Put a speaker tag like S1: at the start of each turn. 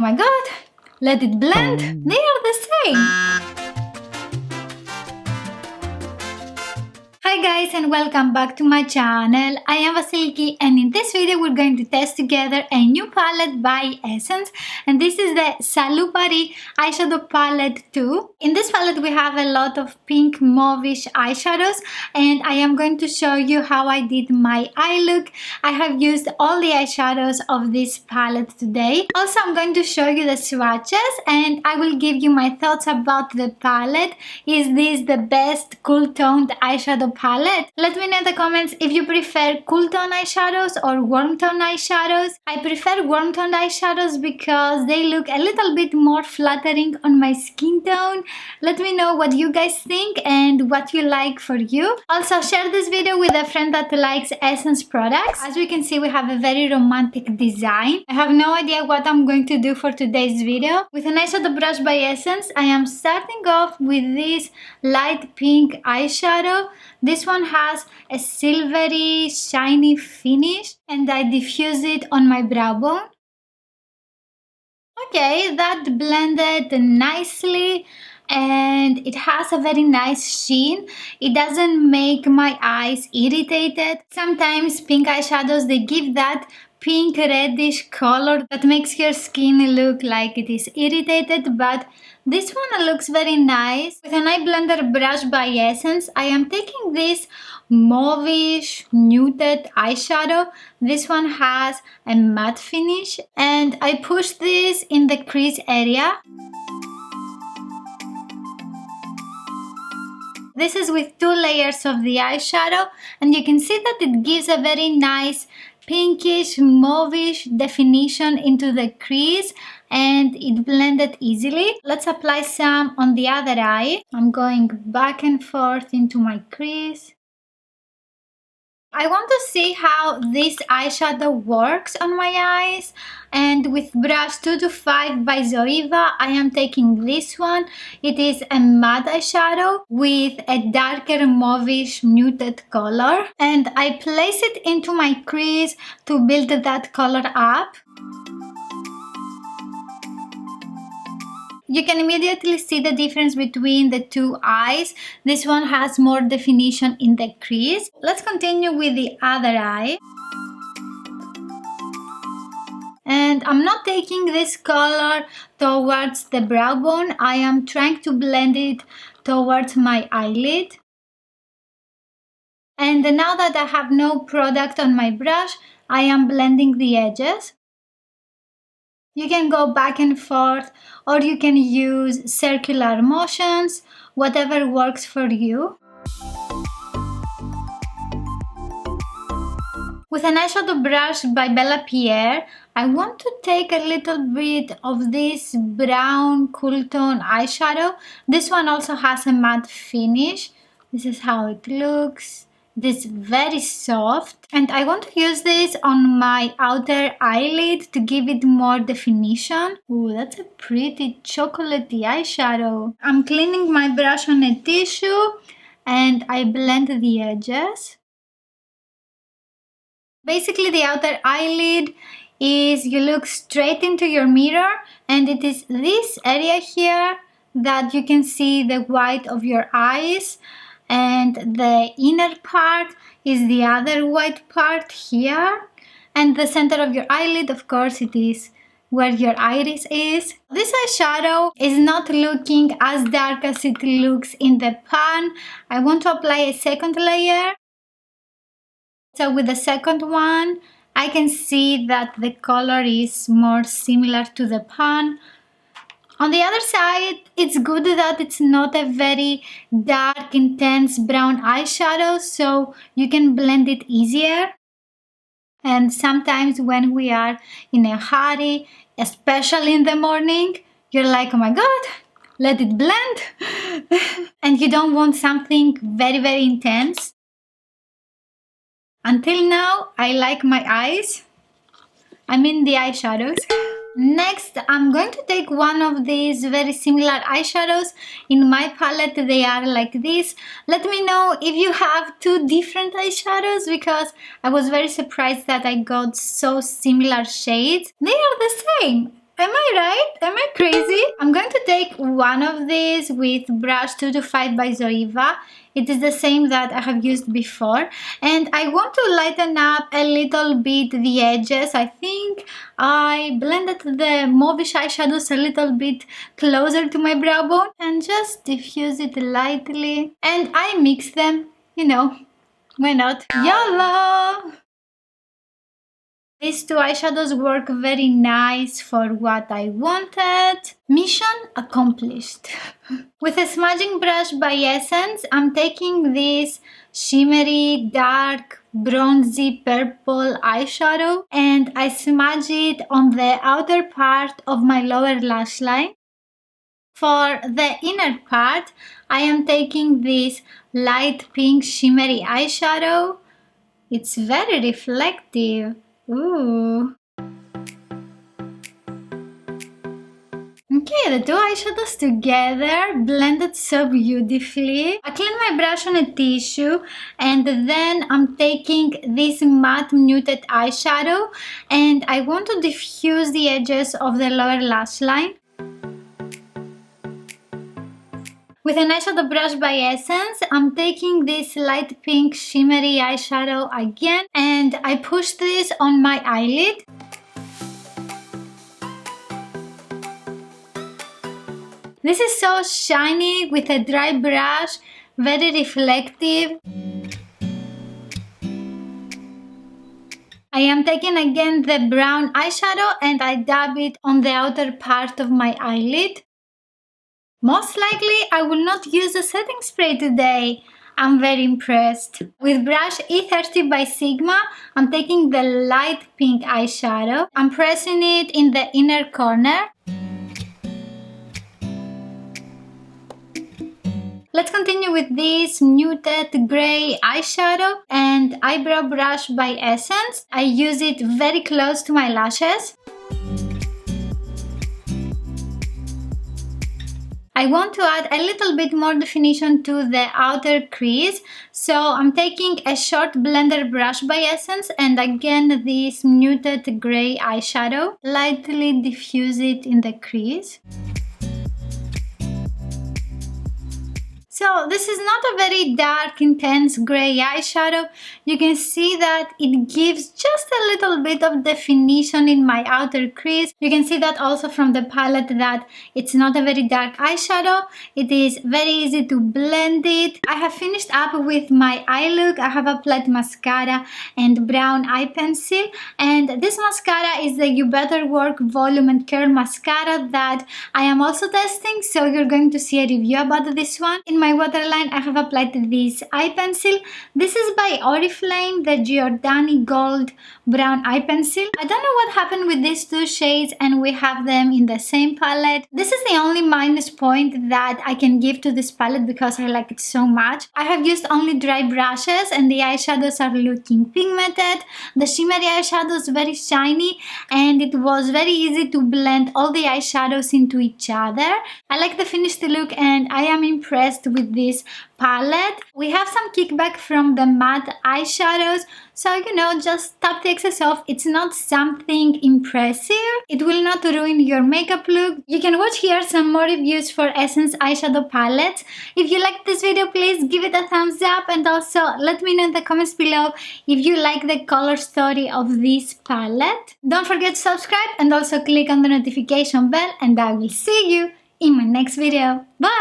S1: Oh my god, let it blend. They are the same. Hi guys and welcome back to my channel. I am Vasilikis and in this video we're going to test together a new palette by Essence, and this is the Salut Paris Eyeshadow Palette 2. In this palette we have a lot of pink mauvish eyeshadows and I am going to show you how I did my eye look. I have used all the eyeshadows of this palette today. Also I'm going to show you the swatches and I will give you my thoughts about the palette. Is this the best cool toned eyeshadow palette? Let me know in the comments if you prefer cool tone eyeshadows or warm tone eyeshadows. I prefer warm toned eyeshadows because they look a little bit more flattering on my skin tone. Let me know what you guys think and what you like for you. Also share this video with a friend that likes Essence products. As we can see, we have a very romantic design. I have no idea what I'm going to do for today's video. With an eyeshadow brush by Essence, I am starting off with this light pink eyeshadow. This one has a silvery shiny finish and I diffuse it on my brow bone. Okay, that blended nicely and it has a very nice sheen. It doesn't make my eyes irritated. Sometimes pink eyeshadows, they give that pink reddish color that makes your skin look like it is irritated, but this one looks very nice. With an eye blender brush by Essence, I am taking this mauvish nude eyeshadow. This one has a matte finish and I push this in the crease area. This is with 2 layers of the eyeshadow and you can see that it gives a very nice pinkish mauvish definition into the crease and it blended easily. Let's apply some on the other eye. I'm going back and forth into my crease. I want to see how this eyeshadow works on my eyes, and with brush 225 by Zoeva, I am taking this one. It is a matte eyeshadow with a darker mauvish muted color and I place it into my crease to build that color up. You can immediately see the difference between the two eyes. This one has more definition in the crease. Let's continue with the other eye. And I'm not taking this color towards the brow bone. I am trying to blend it towards my eyelid. And now that I have no product on my brush, I am blending the edges. You can go back and forth or you can use circular motions, whatever works for you. With an eyeshadow brush by Bella Pierre, I want to take a little bit of this brown cool tone eyeshadow. This one also has a matte finish. This is how it looks. This is very soft and I want to use this on my outer eyelid to give it more definition. Ooh, that's a pretty chocolatey eyeshadow. I'm cleaning my brush on a tissue and I blend the edges. Basically the outer eyelid is you look straight into your mirror and it is this area here that you can see the white of your eyes. And the inner part is the other white part here. And the center of your eyelid, of course, it is where your iris is. This eyeshadow is not looking as dark as it looks in the pan. I want to apply a second layer. So with the second one, I can see that the color is more similar to the pan. On the other side, it's good that it's not a very dark, intense brown eyeshadow, so you can blend it easier. And sometimes when we are in a hurry, especially in the morning, you're like, oh my god, let it blend. And you don't want something very, very intense. Until now, I like my eyes. I mean the eyeshadows. Next, I'm going to take one of these very similar eyeshadows. In my palette, they are like this. Let me know if you have 2 different eyeshadows because I was very surprised that I got so similar shades. They are the same. Am I right? Am I crazy? I'm going to take one of these with brush 225 by Zoeva. It is the same that I have used before, and I want to lighten up a little bit the edges. I think I blended the mauvish eyeshadows a little bit closer to my brow bone and just diffuse it lightly, and I mix them, you know, why not? YOLO! These two eyeshadows work very nice for what I wanted. Mission accomplished. With a smudging brush by Essence, I'm taking this shimmery, dark, bronzy purple eyeshadow and I smudge it on the outer part of my lower lash line. For the inner part, I am taking this light pink shimmery eyeshadow. It's very reflective. Ooh. Okay, the two eyeshadows together blended so beautifully. I clean my brush on a tissue and then I'm taking this matte muted eyeshadow and I want to diffuse the edges of the lower lash line. With an eyeshadow brush by Essence, I'm taking this light pink shimmery eyeshadow again and I push this on my eyelid. This is so shiny with a dry brush, very reflective. I am taking again the brown eyeshadow and I dab it on the outer part of my eyelid. Most likely I will not use a setting spray today. I'm very impressed. With brush E30 by Sigma, I'm taking the light pink eyeshadow. I'm pressing it in the inner corner. Let's continue with this muted grey eyeshadow and eyebrow brush by Essence. I use it very close to my lashes. I want to add a little bit more definition to the outer crease, so I'm taking a short blender brush by Essence and again this muted grey eyeshadow. Lightly diffuse it in the crease. So this is not a very dark, intense grey eyeshadow. You can see that it gives just a little bit of definition in my outer crease. You can see that also from the palette that it's not a very dark eyeshadow. It is very easy to blend it. I have finished up with my eye look. I have applied mascara and brown eye pencil. And this mascara is the You Better Work Volume and Curl Mascara that I am also testing. So you're going to see a review about this one. In my waterline, I have applied this eye pencil. This is by Oriflame, the Giordani Gold Brown Eye Pencil. I don't know what happened with these two shades and we have them in the same palette. This is the only minus point that I can give to this palette because I like it so much. I have used only dry brushes and the eyeshadows are looking pigmented. The shimmery eyeshadow is very shiny and it was very easy to blend all the eyeshadows into each other. I like the finished look and I am impressed with this palette. We have some kickback from the matte eyeshadows, so you know, just tap the excess off. It's not something impressive. It will not ruin your makeup look. You can watch here some more reviews for Essence eyeshadow palettes. If you liked this video, please give it a thumbs up and also let me know in the comments below if you like the color story of this palette. Don't forget to subscribe and also click on the notification bell and I will see you in my next video. Bye!